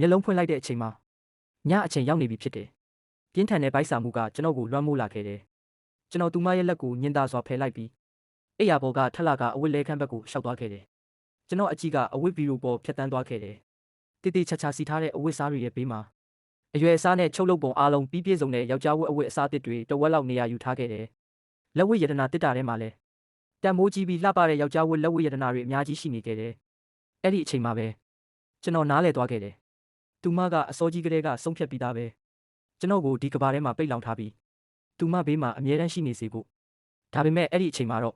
မျက်လုံးဖွင့်လိုက်တဲ့အချိန်မှာညအချိန်ရောက်နေပြီဖြစ်တယ်။ပြင်းထန်တဲ့ဗိုက်စာမှုကကျွန်တော်ကိုလွှမ်းမိုးလာခဲ့တယ်။ကျွန်တော်သူမရဲ့လက်ကိုညှင်သာစွာဖယ်လိုက်ပြီးအိယာဘော်ကထက်လာကအဝတ်လဲခန်းဘက်ကိုရှောက်သွားခဲ့တယ်။ကျွန်တော်အကြည့်ကအဝတ်ဗီရိုပေါ်ဖြတ်တန်းသွားခဲ့တယ်။တိတိချာချာစီထားတဲ့အဝတ်စားတွေရဲ့ဘေးမှာအရွယ်အစားနဲ့ချုပ်လုပ်ပုံအားလုံးပြီးပြည့်စုံတဲ့ယောက်ျားဝတ်အဝတ်အစားတစ်တွေတဝက်လောက်နေရာယူထားခဲ့တယ်။လက်ဝတ်ရတနာတစ်တာထဲမှာလည်းတန်မိုးကြီးပြီးလှပတဲ့ယောက်ျားဝတ်လက်ဝတ်ရတနာတွေအများကြီးရှိနေခဲ့တယ်။အဲ့ဒီအချိန်မှာပဲကျွန်တော်နားလည်သွားခဲ့တယ်။သူမကအစောကြီးကလေးကဆုံးဖြတ်ပြီးသားပဲ။ကျွန်တော်ကိုဒီကဘာထဲမှာပိတ်လောင်ထားပြီးသူမဘေးမှာအမြဲတမ်းရှိနေစေဖို့ဒါပေမဲ့အဲ့ဒီအချိန်မှာတော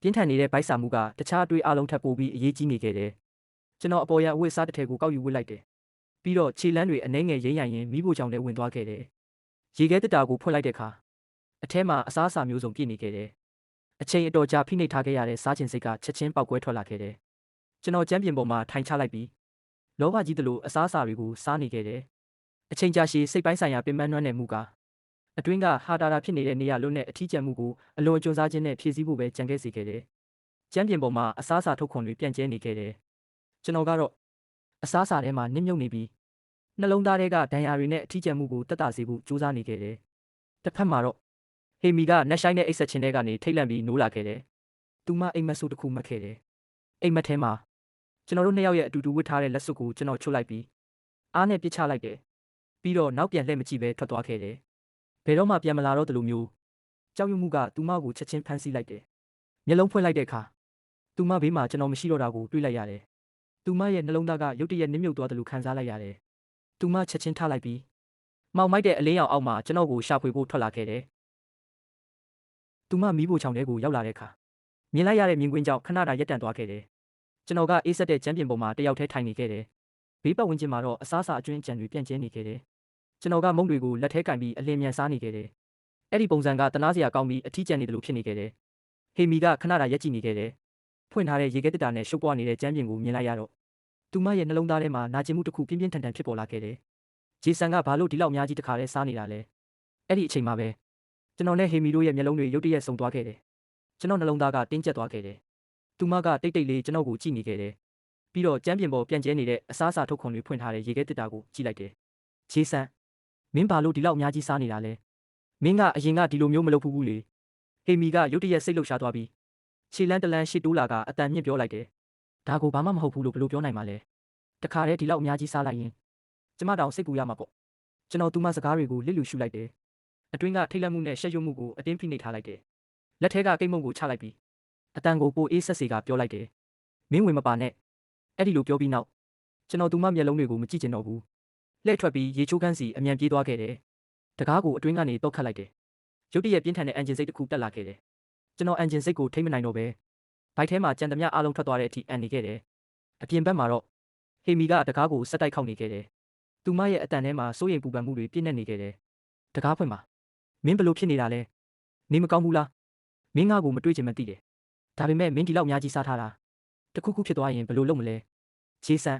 ့ပြင်းထန်နေတဲ့ဗိုက်စာမှုကတခြားအတွေ့အလုံးထပ်ပိုးပြီးအရေးကြီးနေခဲ့တယ်။ကျွန်တော်အပေါ်ရအဝတ်အစားတစ်ထည်ကိုကောက်ယူဝတ်လိုက်တယ်။ပြီးတော့ခြေလမ်းတွေအနှဲငယ်ရိမ့်ရိုင်ရင်မိဖို့ကြောင့်လည်းဝင်သွားခဲ့တယ်။ရေခဲတစ်တာကိုဖွင့်လိုက်တဲ့အခါအထဲမှာအစားအစာမျိုးစုံပြည့်နေခဲ့တယ်။အချိန်အတော်ကြာဖိနှိပ်ထားခဲ့ရတဲ့စားချင်စိတ်ကချက်ချင်းပေါက်ကွဲထွက်လာခဲ့တယ်။ကျွန်တော်ကျမ်းပြင်ပေါ်မှာထိုင်ချလိုက်ပြီးလောဘကြီးသလိုအစားအစာတွေကိုစားနေခဲ့တယ်။အချိန်ကြာရှည်စိတ်ပိုင်းဆိုင်ရာပင်ပန်းနှွမ်းနယ်မှုကအတွင်းကဟာတာဖြစ်နေတဲ့နေရာလုံးနဲ့အထီးကျန်မှုကိုအလွန်ကြွစားခြင်းနဲ့ဖြည့်ဆည်းဖို့ပဲကြံခဲ့စေခဲ့တယ်။ကျမ်းပြင်ပေါ်မှာအစားအစာထုတ်ခွန်တွေပြန့်ကျဲနေခဲ့တယ်။ကျွန်တော်ကတော့အစားအစာထဲမှာနစ်မြုပ်နေပြီးနှလုံးသားထဲကဒဏ်ရာတွေနဲ့အထီးကျန်မှုကိုတက်တာစေဖို့ကြိုးစားနေခဲ့တယ်။တစ်ဖက်မှာတော့ဟေမီကနက်ဆိုင်တဲ့အိတ်ဆက်ချင်းတွေကနေထိတ်လန့်ပြီးနိုးလာခဲ့တယ်။သူမအိမ်မက်ဆိုးတစ်ခုမှတ်ခဲ့တယ်။အိမ်မက်ထဲမှာကျွန်တော်တို့နှစ်ယောက်ရဲ့အတူတူဝတ်ထားတဲ့လက်စွပ်ကိုကျွန်တော်ချုပ်လိုက်ပြီးအားနဲ့ပစ်ချလိုက်တယ်။ပြီးတော့နောက်ပြန်လှည့်မကြည့်ပဲထွက်သွားခဲ့တယ်။ဘယ်တော့မှပြန်မလာတော့တယ်လို့မျိုးကြောက်ရွံ့မှုကသူမကိုချက်ချင်းဖမ်းဆီးလိုက်တယ်။မျက်လုံးဖွင့်လိုက်တဲ့အခါသူမဘေးမှာကျွန်တော်မရှိတော့တာကိုတွေးလိုက်ရတယ်။သူမရဲ့နှလုံးသားကရုတ်တရက်နစ်မြုပ်သွားတယ်လို့ခံစားလိုက်ရတယ်။သူမချက်ချင်းထားလိုက်ပြီးမှောင်မိုက်တဲ့အလင်းရောင်အောက်မှာကျွန်တော်ကိုရှာဖွေဖို့ထွက်လာခဲ့တယ်။သူမမီးဖိုချောင်ထဲကိုရောက်လာတဲ့အခါမြင်လိုက်ရတဲ့မြင်ကွင်းကြောင့်ခဏတာရပ်တန့်သွားခဲ့တယ်။ကျွန်တော်ကအေးဆက်တဲ့ကျမ်းပြင်ပေါ်မှာတယောက်တည်းထိုင်နေခဲ့တယ်။ဘေးပတ်ဝန်းကျင်မှာတော့အစားအစာအကျွင်းအကြံတွေပြန့်ကျဲနေခဲ့တယ်။ကျွန်တော်ကမုံတွေကိုလက်ထဲကင်ပြီးအလင်းမြန်စားနေခဲ့တယ်။အဲ့ဒီပုံစံကတနာစရာကောင်းပြီးအထီးကျန်နေတယ်လို့ဖြစ်နေခဲ့တယ်။ဟေမီကခဏတာရက်ကြည့်နေခဲ့တယ်။ဖွင့်ထားတဲ့ရေခဲတစ်တာနဲ့ရှုပ်ပွားနေတဲ့ကျမ်းပြင်ကိုမြင်လိုက်ရတော့သူမရဲ့နှလုံးသားထဲမှာနာကျင်မှုတစ်ခုပြင်းပြင်းထန်ထန်ဖြစ်ပေါ်လာခဲ့တယ်။ဂျေဆန်ကဘာလို့ဒီလောက်အများကြီးတခါတည်းစားနေတာလဲ။အဲ့ဒီအချိန်မှာပဲကျွန်တော်နဲ့ဟေမီတို့ရဲ့မျက်လုံးတွေရုတ်တရက်ဆုံသွားခဲ့တယ်။ကျွန်တော်နှလုံးသားကတင်းကျပ်သွားခဲ့တယ်။သူမကတိတ်တိတ်လေးကျွန်တော်ကိုကြည့်နေခဲ့တယ်။ပြီးတော့ကျမ်းပြင်ပေါ်ပြန့်ကျဲနေတဲ့အစားအစာထုတ်ခွန်တွေဖွင့်ထားတဲ့ရေခဲတစ်တာကိုကြည့်လိုက်တယ်။ဂျေဆန်မင်းဘာလို့ဒီလောက်အများကြီးစားနေတာလဲ။မင်းကအရင်ကဒီလိုမျိုးမလုပ်ဘူးလေ။ဟေမီကရုတ်တရက်စိတ်လှုပ်ရှားသွားပြီးခြေလန်းတလန်းရှစ်တိုးလာကအတန်မြင့်ပြောလိုက်တယ်။ဒါကိုဘာမှမဟုတ်ဘူးလို့ဘယ်လိုပြောနိုင်မှာလဲ။တခါတည်းဒီလောက်အများကြီးစားလိုက်ရင်ကျမတောင်စိတ်ပူရမှာပေါ့။ကျွန်တော်သူမစကားတွေကိုလစ်လူရှုလိုက်တယ်။အတွင်းကထိတ်လန့်မှုနဲ့ရှက်ရွံ့မှုကိုအတင်းဖိနှိပ်ထားလိုက်တယ်။လက်ထဲကကိတ်မုံကိုချလိုက်ပြီးအတန်ကိုပိုအေးဆက်စေကပြောလိုက်တယ်။မင်းဝင်မပါနဲ့။အဲ့ဒီလိုပြောပြီးနောက်ကျွန်တော်သူမမျက်လုံးတွေကိုမကြည့်ချင်တော့ဘူး။လှည့်ထွက်ပြီးရေချိုးခန်းစီအမြန်ပြေးသွားခဲ့တယ်။တကားကိုအတွင်းကနေတော့ခတ်လိုက်တယ်။ရုတ်တရက်ပြင်းထန်တဲ့အန်ဂျင်စိတ်တစ်ခုတက်လာခဲ့တယ်။ကျွန်တော်အန်ဂျင်စိတ်ကိုထိမနိုင်တော့ပဲဘိုက်ထဲမှာကြံသမျှအားလုံးထွက်သွားတဲ့အထိအန်နေခဲ့တယ်။အပြင်ဘက်မှာတော့ဟေမီကတကားကိုဆက်တိုက်ခောက်နေခဲ့တယ်။သူမရဲ့အတန်ထဲမှာစိုးရိမ်ပူပန်မှုတွေပြည့်နေနေခဲ့တယ်။တကားဖွင့်ပါမင်းဘလို့ဖြစ်နေတာလဲ။နေမကောင်းဘူးလား။မင်းငါ့ကိုမတွေ့ချင်မှသိတယ်။ဒါပေမဲ့မင်းဒီလောက်အများကြီးစားထားတာတခုခုဖြစ်သွားရင်ဘလို့လုပ်မလဲ။ဂျေဆန်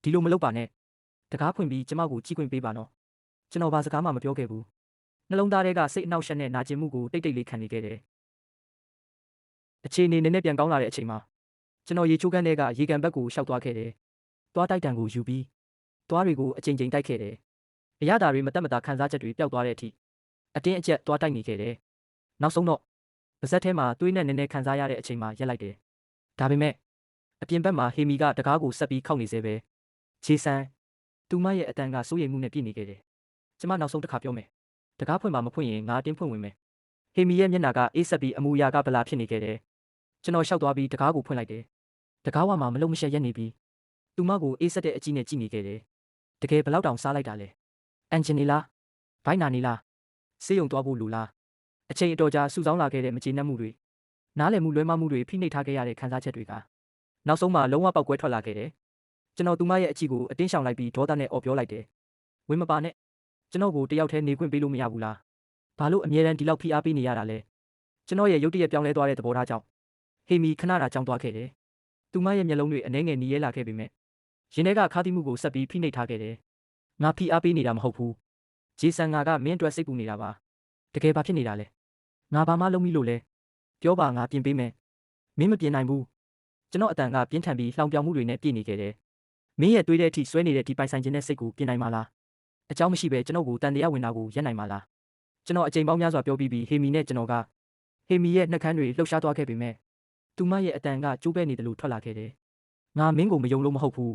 ဒီလိုမလုပ်ပါနဲ့။တကားဖွင့်ပြီးကျမကိုကြည့်ခွင့်ပေးပါနော်။ကျွန်တော်ဘာစကားမှမပြောခဲ့ဘူး။နှလုံးသားထဲကစိတ်အနှောက်အယှက်နဲ့နာကျင်မှုကိုတိတ်တိတ်လေးခံနေခဲ့တယ်။အခြေအနေနည်းနည်းပြန်ကောင်းလာတဲ့အချိန်မှာကျွန်တော်ရေချိုးခန်းထဲကရေကန်ဘက်ကိုရှောက်သွားခဲ့တယ်။သွားတိုက်တံကိုယူပြီးသွားတွေကိုအချိန်ချင်းတိုက်ခဲ့တယ်။အရသာတွေမတက်မတာခံစားချက်တွေပျောက်သွားတဲ့အထိအတင်းအကျပ်သွားတိုက်နေခဲ့တယ်။နောက်ဆုံးတော့ပါဇက်ထဲမှာသွေးနဲ့နည်းနည်းခံစားရတဲ့အချိန်မှာရက်လိုက်တယ်။ဒါပေမဲ့အပြင်ဘက်မှာဟေမီကတကားကိုဆက်ပြီးခောက်နေသေးပဲ။ဂျေဆန်သူမရဲ့အတန်ကစိုးရိမ်မှုနဲ့ပြည့်နေခဲ့တယ်။ကျမနောက်ဆုံးတစ်ခါပြောမယ်။တကားဖွင့်မှာမဖွင့်ရင်ငါအတင်းဖွင့်ဝင်မယ်။ဟေမီရဲ့မျက်နှာကအေးဆက်ပြီးအမူအရာကဗလာဖြစ်နေခဲ့တယ်။ကျွန်တော်ရှောက်သွားပြီးတကားကိုဖွင့်လိုက်တယ်။တကားဝါမှာမလုံမရှက်ရက်နေပြီးသူမကိုအေးဆက်တဲ့အကြည့်နဲ့ကြည့်နေခဲ့တယ်။တကယ်ဘလောက်တောင်စားလိုက်တာလဲ။အန်ဂျင်နီလား။ဘိုင်နာနီလား။ဆေးရုံသွားဖို့လူလား။အချိန်အတော်ကြာစုဆောင်းလာခဲ့တဲ့မကျေနပ်မှုတွေနားလည်မှုလွဲမှားမှုတွေဖိနှိပ်ထားခဲ့ရတဲ့ခံစားချက်တွေကနောက်ဆုံးမှလုံးဝပေါက်ကွဲထွက်လာခဲ့တယ်။ကျွန်တော်သူမရဲ့အကြည့်ကိုအတင်းရှောင်လိုက်ပြီးဒေါသနဲ့အော်ပြောလိုက်တယ်။ဝင်မပါနဲ့။ကျွန်တော်ကိုတယောက်တည်းနေခွင့်ပေးလို့မရဘူးလား။ဘာလို့အမြဲတမ်းဒီလောက်ဖိအားပေးနေရတာလဲ။ကျွန်တော်ရဲ့ရုတ်တရက်ပြောင်းလဲသွားတဲ့သဘောထားကြောင့်ဟေမီခဏတာကြောင်သွားခဲ့တယ်။သူမရဲ့မျက်လုံးတွေအနှဲငယ်နီးရဲလာခဲ့ပေမဲ့ရင်ထဲကခါးသီးမှုကိုဆက်ပြီးဖိနှိပ်ထားခဲ့တယ်။ငါဖိအားပေးနေတာမဟုတ်ဘူး။ဂျေဆန်ငါကမင်းအတွက်စိတ်ပူနေတာပါ။တကယ်ဘာဖြစ်နေတာလဲ။ငါဘာမှလုပ်မိလို့လဲ။ပြောပါငါပြင်ပေးမယ်။မင်းမပြင်နိုင်ဘူး။ကျွန်တော်အတန်ကပြင်းထန်ပြီးလှောင်ပြောင်မှုတွေနဲ့ပြည့်နေခဲ့တယ်။ မင်းရဲ့တွေးတဲ့အထိဆွဲနေတဲ့ဒီပိုင်ဆိုင်ခြင်းနဲ့စိတ်ကိုပြင်နိုင်မှာလားအကြောင်းမရှိပဲကျွန်တော်ကိုတန်တရားဝင်တာကိုရပ်နိုင်မှာလားကျွန်တော်အချိန်ပေါင်းများစွာပြောပြီးဟေမီနဲ့ကျွန်တော်ကဟေမီရဲ့နှက်ခမ်းတွေလှုပ်ရှားသွားခဲ့ပေမဲ့သူမရဲ့အတန်ကကျိုးပဲနေတယ်လို့ထွက်လာခဲ့တယ်ငါမင်းကိုမယုံလို့မဟုတ်ဘူး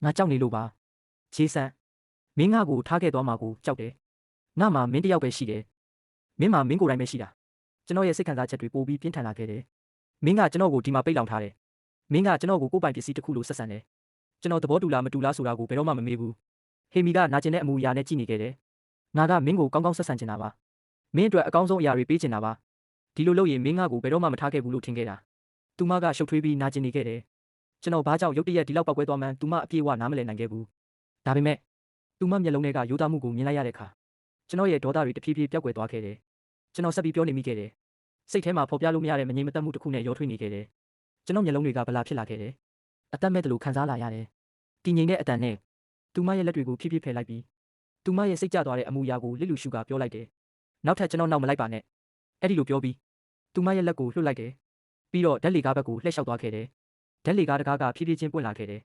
ငါကြောက်နေလို့ပါဂျေဆန်မင်းငါကိုထားခဲ့သွားမှာကိုကြောက်တယ်ငါမှမင်းတယောက်ပဲရှိတယ်မင်းမှမင်းကိုယ်တိုင်ပဲရှိတာကျွန်တော်ရဲ့စိတ်ခံစားချက်တွေပိုပြီးပြင်းထန်လာခဲ့တယ်မင်းကကျွန်တော်ကိုဒီမှာပိတ်လောင်ထားတယ်မင်းကကျွန်တော်ကိုကိုယ်ပိုင်ပစ္စည်းတစ်ခုလိုဆက်ဆံတယ်ကျွန်တော်သဘောတူလားမတူလားဆိုတာကိုဘယ်တော့မှမမေးဘူးဟေမီကနာကျင်တဲ့အမူအရာနဲ့ကြည့်နေခဲ့တယ်ငါကမင်းကိုကောင်းကောင်းဆက်ဆံချင်တာပါမင်းအတွက်အကောင်းဆုံးအရာတွေပေးချင်တာပါဒီလိုလုပ်ရင်မင်းငါကိုဘယ်တော့မှမထားခဲ့ဘူးလို့ထင်ခဲ့တာသူမကရှုပ်ထွေးပြီးနာကျင်နေခဲ့တယ်ကျွန်တော်ဘာကြောင့်ရုတ်တရက်ဒီလောက်ပောက်ကွဲသွားမှန်းသူမအပြေးအဝနားမလည်နိုင်ခဲ့ဘူးဒါပေမဲ့သူမမျက်လုံးထဲကရိုးသားမှုကိုမြင်လိုက်ရတဲ့အခါကျွန်တော်ရဲ့ဒေါသတွေတဖြည်းဖြည်းပျောက်ကွယ်သွားခဲ့တယ်ကျွန်တော်ဆက်ပြီးပြောနေမိခဲ့တယ်စိတ်ထဲမှာဖော်ပြလို့မရတဲ့မငြိမ်မသက်မှုတစ်ခုနဲ့ရောထွေးနေခဲ့တယ်ကျွန်တော်မျက်လုံးတွေကဗလာဖြစ်လာခဲ့တယ်အသက်မဲ့တယ်လို့ခံစားလာရတယ်တည်ငြိမ်တဲ့အတန်နဲ့သူမရဲ့လက်တွေကိုဖြည်းဖြည်းဖယ်လိုက်ပြီးသူမရဲ့စိတ်ကျသွားတဲ့အမူအရာကိုလစ်လူရှုကပြောလိုက်တယ်နောက်ထပ်ကျွန်တော်နောက်မလိုက်ပါနဲ့အဲ့ဒီလိုပြောပြီးသူမရဲ့လက်ကိုလှုပ်လိုက်တယ်ပြီးတော့ဓာတ်လေကားဘက်ကိုလှည့်လျှောက်သွားခဲ့တယ်ဓာတ်လေကားတကားကဖြည်းဖြည်းချင်းပွင့်လာခဲ့တယ်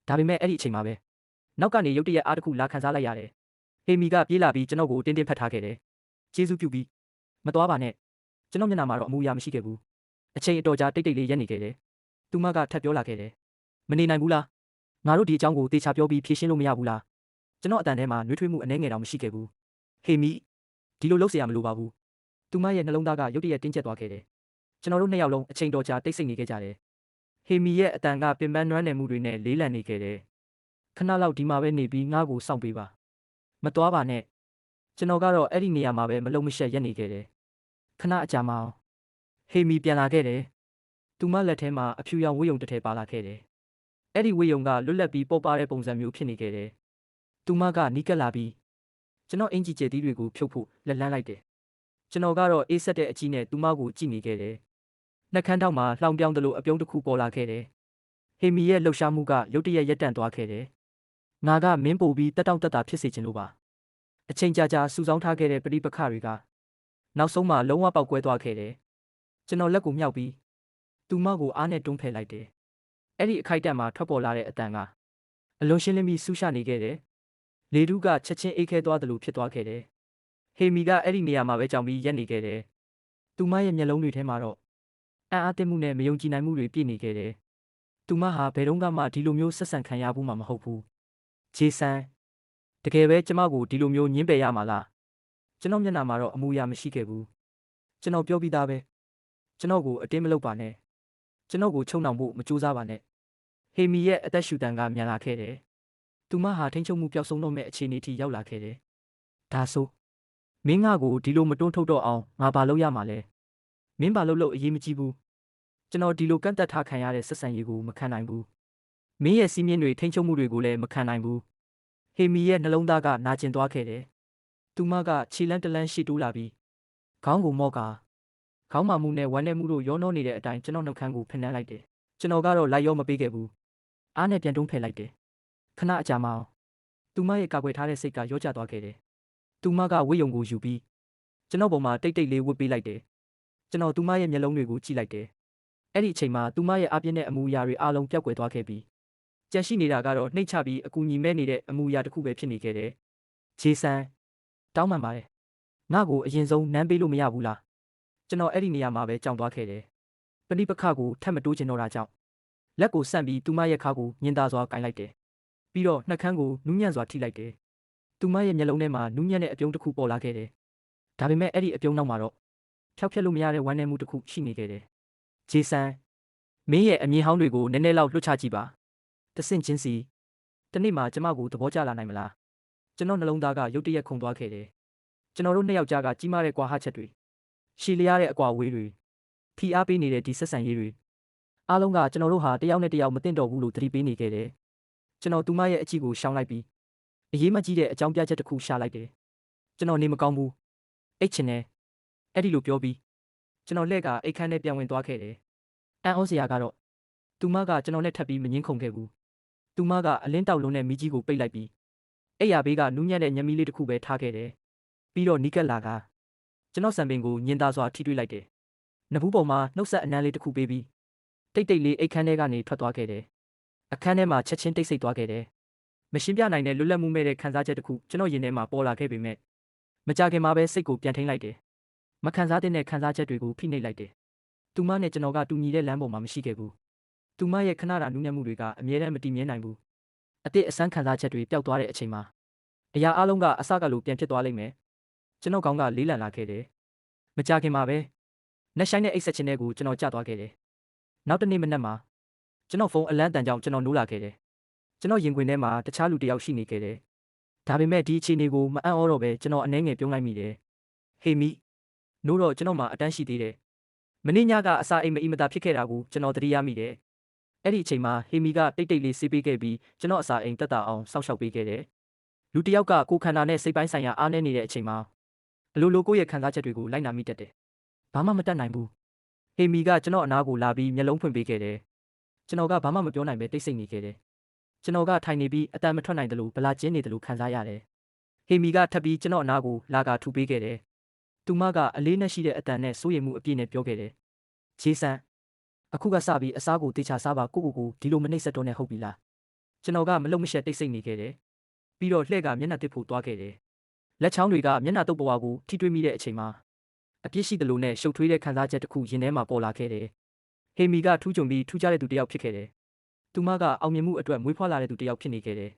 ဒါပေမဲ့အဲ့ဒီအချိန်မှာပဲနောက်ကနေရုတ်တရက်အားတစ်ခုလာခံစားလိုက်ရတယ်ဟေမီကပြေးလာပြီးကျွန်တော်ကိုတင်းတင်းဖက်ထားခဲ့တယ်ကျေးဇူးပြုပြီးမသွားပါနဲ့ကျွန်တော်မျက်နှာမှာတော့အမူအရာမရှိခဲ့ဘူးအချိန်အတော်ကြာတိတ်တိတ်လေးရက်နေခဲ့တယ်သူမကထပ်ပြောလာခဲ့တယ်မနေနိုင်ဘူးလားငါတို့ဒီအကြောင်းကိုတေချာပြောပြီးဖြေရှင်းလို့မရဘူးလားကျွန်တော်အတန်ထဲမှာနှွေးထွေးမှုအနှဲငယ်တောင်မရှိခဲ့ဘူးဟေမီဒီလိုလုပ်เสียရမလိုပါဘူးသူမရဲ့နှလုံးသားကရုတ်တရက်တင်းကျပ်သွားခဲ့တယ်ကျွန်တော်တို့နှစ်ယောက်လုံးအချိန်တော်ကြာတိတ်ဆိတ်နေခဲ့ကြတယ်ဟေမီရဲ့အတန်ကပင်ပန်းနွမ်းနယ်မှုတွေနဲ့လေးလံနေခဲ့တယ်ခဏလောက်ဒီမှာပဲနေပြီးငါ့ကိုစောင့်ပေးပါမသွားပါနဲ့ကျွန်တော်ကတော့အဲ့ဒီနေရာမှာပဲမလုံမရှက်ရက်နေခဲ့တယ်ခဏအကြာမှဟေမီပြန်လာခဲ့တယ်သူမလက်ထဲမှာအဖြူရောင်ဝေးယုံတစ်ထည်ပါလာခဲ့တယ်အဲ့ဒီဝေးယုံကလွတ်လပ်ပြီးပေါ်ပါတဲ့ပုံစံမျိုးဖြစ်နေခဲ့တယ်သူမကနီးကပ်လာပြီးကျွန်တော်အင်ဂျီကျဲသီးတွေကိုဖြုတ်ဖို့လက်လန်းလိုက်တယ်ကျွန်တော်ကတော့အေးဆက်တဲ့အကြည့်နဲ့သူမကိုကြည့်နေခဲ့တယ်နှက်ခမ်းထောက်မှာလှောင်ပြောင်းသလိုအပြုံးတစ်ခုပေါ်လာခဲ့တယ်ဟေမီရဲ့လှုပ်ရှားမှုကရုတ်တရက်ရပ်တန့်သွားခဲ့တယ်ငါကမင်းပို့ပြီးတက်တောင့်တက်တာဖြစ်စေချင်လို့ပါအချိန်ကြာကြာစူဆောင်းထားခဲ့တဲ့ပဋိပက္ခတွေကနောက်ဆုံးမှလုံးဝပေါက်ကွဲသွားခဲ့တယ်ကျွန်တော်လက်ကိုမြှောက်ပြီးသူမကိုအားနဲ့တွန်းဖယ်လိုက်တယ်အဲ့ဒီအခိုက်အတန့်မှာထွက်ပေါ်လာတဲ့အတန်ကအလွန်ရှင်းလင်းပြီးဆူရှာနေခဲ့တယ်လေတူးကချက်ချင်းအိတ်ခဲသွားတယ်လို့ဖြစ်သွားခဲ့တယ်ဟေမီကအဲ့ဒီနေရာမှာပဲကြောင်ပြီးရက်နေခဲ့တယ်သူမရဲ့မျက်လုံးတွေထဲမှာတော့အံ့အားသင့်မှုနဲ့မယုံကြည်နိုင်မှုတွေပြည့်နေခဲ့တယ်သူမဟာဘယ်တော့မှဒီလိုမျိုးဆက်ဆံခံရဘူးမှမဟုတ်ဘူးဂျေဆန်တကယ်ပဲကျမကိုဒီလိုမျိုးညှင်းပယ်ရမှာလားကျွန်တော်မျက်နှာမှာတော့အမူအရာမရှိခဲ့ဘူးကျွန်တော်ပြောပြီးသားပဲကျွန်တော်ကိုအတင်းမလုပ်ပါနဲ့ကျွန်တော်ကိုချုံနှောင်ဖို့မကြိုးစားပါနဲ့ဟေမီရဲ့အသက်ရှူတန်ကမြန်လာခဲ့တယ်သူမဟာထိန်းချုပ်မှုပျောက်ဆုံးတော့မဲ့အခြေအနေထိရောက်လာခဲ့တယ်ဒါဆိုမင်းငါကိုဒီလိုမတွန်းထုတ်တော့အောင်ငါဘာလုပ်ရမှာလဲမင်းဘာလုပ်လို့အရေးမကြီးဘူးကျွန်တော်ဒီလိုကန့်သက်ထားခံရတဲ့ဆက်ဆံရေးကိုမခံနိုင်ဘူးမင်းရဲ့စီးမြင်တွေထိန်းချုပ်မှုတွေကိုလည်းမခံနိုင်ဘူးဟေမီရဲ့နှလုံးသားကနာကျင်သွားခဲ့တယ်သူမကခြေလန်းတလန်းရှိတိုးလာပြီးခေါင်းကိုမော့ကာခေါင်းမာမှုနဲ့ဝမ်းနည်းမှုတို့ရောနှောနေတဲ့အတိုင်းကျွန်တော်နှုတ်ခမ်းကိုဖင်နှမ်းလိုက်တယ်ကျွန်တော်ကတော့လိုက်ရောမပေးခဲ့ဘူးအားနဲ့ပြန်တွန်းဖယ်လိုက်တယ်ခဏအကြာမှသူမရဲ့ကာကွယ်ထားတဲ့စိတ်ကရောကျသွားခဲ့တယ်သူမကဝိယုံကိုယူပြီးကျွန်တော်ပုံမှာတိတ်တိတ်လေးဝတ်ပေးလိုက်တယ်ကျွန်တော်သူမရဲ့မျက်လုံးတွေကိုကြည့်လိုက်တယ်အဲ့ဒီအချိန်မှာသူမရဲ့အပြင်းတဲ့အမူအရာတွေအလုံးပျောက်ကွယ်သွားခဲ့ပြီးကြံရှိနေတာကတော့နှိမ့်ချပြီးအကူညီမဲ့နေတဲ့အမူအရာတစ်ခုပဲဖြစ်နေခဲ့တယ်ဂျေဆန်တောင်းပန်ပါတယ်ငါ့ကိုအရင်ဆုံးနမ်းပေးလို့မရဘူးလားကျွန်တော်အဲ့ဒီနေရာမှာပဲကြောင်သွားခဲ့တယ်ပဏိပခကိုထပ်မတိုးချင်တော့တာကြောင့်လက်ကိုဆန့်ပြီးသူမရဲ့ခါကိုညင်သာစွာကင်လိုက်တယ်ပြီးတော့နှက်ခမ်းကိုနူးညံ့စွာထိလိုက်တယ်သူမရဲ့မျက်လုံးထဲမှာနူးညံ့တဲ့အပြုံးတစ်ခုပေါ်လာခဲ့တယ်ဒါပေမဲ့အဲ့ဒီအပြုံးနောက်မှာတော့ဖျောက်ဖျက်လို့မရတဲ့ဝမ်းနည်းမှုတစ်ခုရှိနေခဲ့တယ်ဂျေဆန်မင်းရဲ့အမြင်ဟောင်းတွေကိုနည်းနည်းလောက်လွှတ်ချကြည့်ပါတဆင့်ချင်းစီတနေ့မှကျမကိုသဘောကျလာနိုင်မလားကျွန်တော်နှလုံးသားကရုတ်တရက်ခုန်သွားခဲ့တယ်ကျွန်တော်တို့နှစ်ယောက်ကြားကကြီးမားတဲ့ကွာဟချက်တွေရှည်လျားတဲ့အကွာဝေးတွေဖိအားပေးနေတဲ့ဒီဆက်ဆံရေးတွေအားလုံးကကျွန်တော်တို့ဟာတယောက်နဲ့တယောက်မသိတော့ဘူးလို့သတိပေးနေခဲ့တယ်ကျွန်တော်သူမရဲ့အကြည့်ကိုရှောင်လိုက်ပြီးအရေးမကြီးတဲ့အကြောင်းပြချက်တစ်ခုရှာလိုက်တယ်ကျွန်တော်နေမကောင်းဘူးအိတ်ချင်တယ်အဲ့ဒီလိုပြောပြီးကျွန်တော်လက်ကအိတ်ခမ်းနဲ့ပြန်ဝင်သွားခဲ့တယ်အန်အောစရာကတော့သူမကကျွန်တော်နဲ့ထပ်ပြီးမငင်းခုန်ခဲ့ဘူးသူမကအလင်းတောက်လုံးနဲ့မိကြီးကိုပိတ်လိုက်ပြီးအဲ့ရဘေးကနူးညံ့တဲ့ညမီးလေးတစ်ခုပဲထားခဲ့တယ်ပြီးတော့နီးကပ်လာကကျွန်တော်စံပင်ကိုညင်သာစွာထိတွေ့လိုက်တယ်နဘူးပေါ်မှာနှုတ်ဆက်အနမ်းလေးတစ်ခုပေးပြီးတိတ်တိတ်လေးအိတ်ခမ်းထဲကနေထွက်သွားခဲ့တယ် အခန်းထဲမှာချက်ချင်းတိတ်ဆိတ်သွားခဲ့တယ်မရှင်းပြနိုင်တဲ့လွတ်လပ်မှုမဲ့တဲ့ခံစားချက်တစ်ခုကျွန်တော်ရင်ထဲမှာပေါ်လာခဲ့ပေမဲ့မကြခင်မှာပဲစိတ်ကိုပြန်ထိန်းလိုက်တယ်မခံစားတဲ့ခံစားချက်တွေကိုဖိနှိပ်လိုက်တယ်သူမနဲ့ကျွန်တော်ကတူညီတဲ့လမ်းပေါ်မှာမရှိခဲ့ဘူးသူမရဲ့ခဏတာနူးညံ့မှုတွေကအမြဲတမ်းမတည်မြဲနိုင်ဘူးအသည့်အဆန်းခံစားချက်တွေပျောက်သွားတဲ့အချိန်မှာအရာအလုံးကအစကလိုပြန်ဖြစ်သွားလိမ့်မယ်ကျွန်တော်ကောင်းကလေးလံလာခဲ့တယ်မကြခင်မှာပဲနှက်ဆိုင်တဲ့အိတ်ဆက်ချင်းတွေကိုကျွန်တော်ကြာသွားခဲ့တယ်နောက်တစ်နေ့မနက်မှာကျွန်တော်ဖုန်းအလန့်တန်ကြောင့်ကျွန်တော်နိုးလာခဲ့တယ်ကျွန်တော်ရင်ခွင်ထဲမှာတခြားလူတစ်ယောက်ရှိနေခဲ့တယ်ဒါပေမဲ့ဒီအခြေအနေကိုမအံ့ဩတော့ပဲကျွန်တော်အနှဲငယ်ပြုံးလိုက်မိတယ်ဟေးမီနိုးတော့ကျွန်တော်မှအတန်းရှိသေးတယ်မနေ့ညကအစာအိမ်မအီမတာဖြစ်ခဲ့တာကိုကျွန်တော်သတိရမိတယ်အဲ့ဒီအချိန်မှာဟေးမီကတိတ်တိတ်လေးဆေးပေးခဲ့ပြီးကျွန်တော်အစာအိမ်တက်တာအောင်စောင့်ရှောက်ပေးခဲ့တယ်လူတစ်ယောက်ကကိုယ်ခန္ဓာနဲ့စိတ်ပိုင်းဆိုင်ရာအားနည်းနေတဲ့အချိန်မှာအလိုလိုကိုယ့်ရဲ့ခံစားချက်တွေကိုလိုက်နာမိတတ်တယ်ဘာမှမတတ်နိုင်ဘူးဟေးမီကကျွန်တော်အနားကိုလာပြီးမျက်လုံးဖွင့်ပေးခဲ့တယ်ကျွန်တော်ကဘာမှမပြောနိုင်ပဲတိတ်ဆိတ်နေခဲ့တယ်ကျွန်တော်ကထိုင်နေပြီးအတန်မထွက်နိုင်တယ်လို့ဗလာကျင်းနေတယ်လို့ခံစားရတယ်ဟေးမီကထပ်ပြီးကျွန်တော်အနားကိုလာကထူပေးခဲ့တယ်သူမကအလေးနဲ့ရှိတဲ့အတန်နဲ့စိုးရိမ်မှုအပြည့်နဲ့ပြောခဲ့တယ်ဂျေဆန်အခုကစပြီးအစားကိုတေချာစားပါကိုဒီလိုမနှိပ်စက်တော့နဲ့ဟုတ်ပြီလားကျွန်တော်ကမလုံမရှက်တိတ်ဆိတ်နေခဲ့တယ်ပြီးတော့လှဲ့ကမျက်နှာတစ်ဖို့သွားခဲ့တယ်လက်ချောင်းတွေကမျက်နှာတုပ်ပွားကိုထိတွေ့မိတဲ့အချိန်မှာအပြစ်ရှိသလိုနဲ့ရှုပ်ထွေးတဲ့ခံစားချက်တစ်ခုရင်ထဲမှာပေါ်လာခဲ့တယ်ဟေမီကထူးချွန်ပြီးထူးခြားတဲ့သူတစ်ယောက်ဖြစ်ခဲ့တယ်သူမကအောင်မြင်မှုအတွက်မွေးဖွားလာတဲ့သူတစ်ယောက်ဖြစ်နေခဲ့တယ်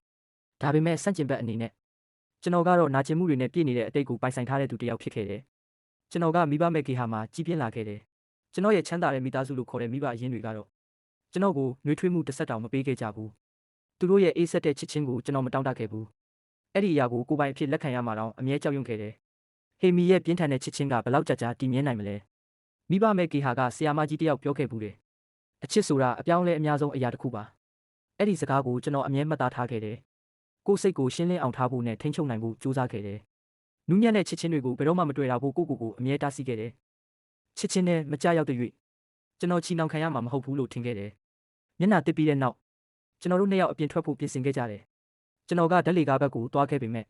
ဒါပေမဲ့ဆန့်ကျင်ဘက်အနေနဲ့ကျွန်တော်ကတော့နာကျင်မှုတွေနဲ့ပြည့်နေတဲ့အတိတ်ကိုပိုင်ဆိုင်ထားတဲ့သူတစ်ယောက်ဖြစ်ခဲ့တယ်ကျွန်တော်ကမိဘမဲ့ကေဟာမှာကြီးပြင်းလာခဲ့တယ်ကျွန်တော်ရဲ့ချမ်းသာတဲ့မိသားစုလို့ခေါ်တဲ့မိဘအရင်းတွေကတော့ကျွန်တော်ကိုနှွေးထွေးမှုတစ်ဆက်တောင်မပေးခဲ့ကြဘူးသူတို့ရဲ့အေးဆက်တဲ့ချစ်ချင်းကိုကျွန်တော်မတောင်းတခဲ့ဘူးအဲ့ဒီအရာကိုကိုယ်ပိုင်အဖြစ်လက်ခံရမှာတော့အမြဲကြောက်ရွံ့ခဲ့တယ်ဟေမီရဲ့ပြင်းထန်တဲ့ချစ်ချင်းကဘလောက်ကြာတည်မြဲနိုင်မလဲမိဘမဲ့ကေဟာကဆီယာမကြီးတယောက်ပြောခဲ့ဘူးတယ်အချစ်ဆိုတာအပြောင်းလဲအများဆုံးအရာတစ်ခုပါအဲ့ဒီစကားကိုကျွန်တော်အမြဲမှတ်သားထားခဲ့တယ်ကိုယ်စိတ်ကိုရှင်းလင်းအောင်ထားဖို့နဲ့ထိန်းချုပ်နိုင်ဖို့ကြိုးစားခဲ့တယ်နူးညံ့တဲ့ချစ်ချင်းတွေကိုဘယ်တော့မှမတွေ့ရဘူးကိုအမြဲတားဆီးခဲ့တယ်ချစ်ချင်းနဲ့မကြောက်တဲ့၍ကျွန်တော်ချီနှောင်ခံရမှာမဟုတ်ဘူးလို့ထင်ခဲ့တယ်မျက်နှာတစ်ပြီးတဲ့နောက်ကျွန်တော်တို့နှစ်ယောက်အပြင်ထွက်ဖို့ပြင်ဆင်ခဲ့ကြတယ်ကျွန်တော်ကဓာတ်လေကားဘက်ကိုသွားခဲ့ပေမဲ့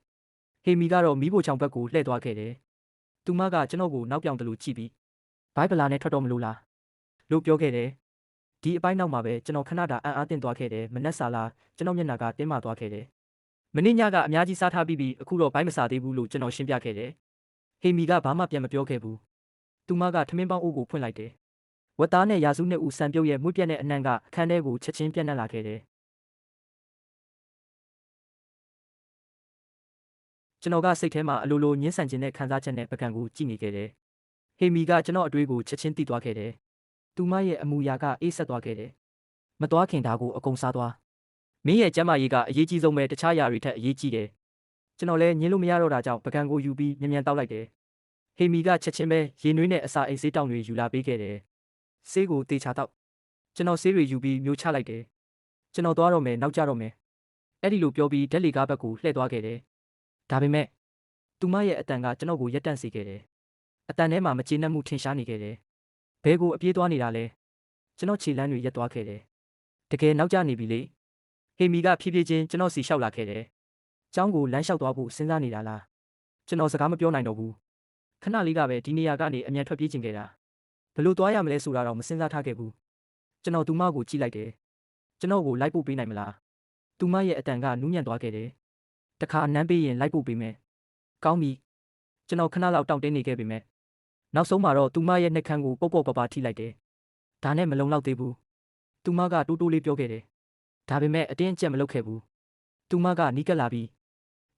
ဟေမီကတော့မီးဖိုချောင်ဘက်ကိုလှည့်သွားခဲ့တယ်သူမကကျွန်တော်ကိုနောက်ပြောင်တယ်လို့ကြည့်ပြီးဘိုက်ဗလာနဲ့ထွက်တော့မလို့လားလို့ပြောခဲ့တယ်ဒီအပိုင်းနောက်မှာပဲကျွန်တော်ခဏတာအံ့အားသင့်သွားခဲ့တယ်မနက်စာလာကျွန်တော်မျက်နှာကတင်းမာသွားခဲ့တယ်မနေ့ညကအများကြီးစားထားပြီးအခုတော့ဘိုက်မစားသေးဘူးလို့ကျွန်တော်ရှင်းပြခဲ့တယ်ဟေမီကဘာမှပြန်မပြောခဲ့ဘူးသူမကထမင်းပေါင်းအိုးကိုဖွင့်လိုက်တယ်ဝက်သားနဲ့ရာစုနှစ်ဦးစံပြုတ်ရဲ့မွေးပြက်တဲ့အနှံ့ကအခန်းထဲကိုချက်ချင်းပြန့်နှံ့လာခဲ့တယ်ကျွန်တော်ကစိတ်ထဲမှာအလိုလိုညှင်းဆန်ခြင်းနဲ့ခံစားချက်နဲ့ပကံကိုကြည့်နေခဲ့တယ်ဟေမီကကျွန်တော်အတွေးကိုချက်ချင်းသိသွားခဲ့တယ်သူမရဲ့အမူအရာကအေးဆက်သွားခဲ့တယ်မသွားခင်ဒါကိုအကုန်စားသွားမင်းရဲ့ကျမ်းမာရေးကအရေးကြီးဆုံးပဲတခြားຢာတွေထက်အရေးကြီးတယ်ကျွန်တော်လည်းညင်းလို့မရတော့တာကြောင့်ပကံကိုယူပြီးမြန်တောက်လိုက်တယ်ဟေမီကချက်ချင်းပဲရေနွေးနဲ့အစာအိမ်ဆေးတောင်တွေယူလာပေးခဲ့တယ်ဆေးကိုတေချာတောက်ကျွန်တော်ဆေးတွေယူပြီးမျိုးချလိုက်တယ်ကျွန်တော်သွားတော့မယ်နောက်ကျတော့မယ်အဲ့ဒီလိုပြောပြီးဓာတ်လေကားဘက်ကိုလှည့်သွားခဲ့တယ်ဒါပေမဲ့သူမရဲ့အတန်ကကျွန်တော်ကိုရက်တန့်စေခဲ့တယ်အတန်ထဲမှာမကျေနပ်မှုထင်ရှားနေခဲ့တယ်ဘဲကိုအပြေးသွားနေတာလဲကျွန်တော်ခြေလမ်းတွေရက်သွားခဲ့တယ်တကယ်နောက်ကျနေပြီလေဟေမီကဖြည်းဖြည်းချင်းကျွန်တော်စီလျှောက်လာခဲ့တယ်ကျောင်းကိုလမ်းလျှောက်သွားဖို့စဉ်းစားနေတာလားကျွန်တော်စကားမပြောနိုင်တော့ဘူးခဏလေးကပဲဒီနေရာကနေအမြန်ထွက်ပြေးချင်ခဲ့တာဘယ်လိုသွားရမလဲဆိုတာတော့မစဉ်းစားထားခဲ့ဘူးကျွန်တော်သူမကိုကြည့်လိုက်တယ်ကျွန်တော်ကိုလိုက်ပို့ပေးနိုင်မလားသူမရဲ့အတန်ကနူးညံ့သွားခဲ့တယ်တခါအနမ်းပေးရင်လိုက်ပို့ပေးမယ်ကောင်းပြီကျွန်တော်ခဏလောက်တောင့်တင်းနေခဲ့ပေမဲ့နောက်ဆုံးမှာတော့သူမရဲ့နှက်ခမ်းကိုပေါ့ပပထိလိုက်တယ်ဒါနဲ့မလုံလောက်သေးဘူးသူမကတိုးတိုးလေးပြောခဲ့တယ်ဒါပေမဲ့အတင်းအကျပ်မလုပ်ခဲ့ဘူးသူမကနီးကပ်လာပြီ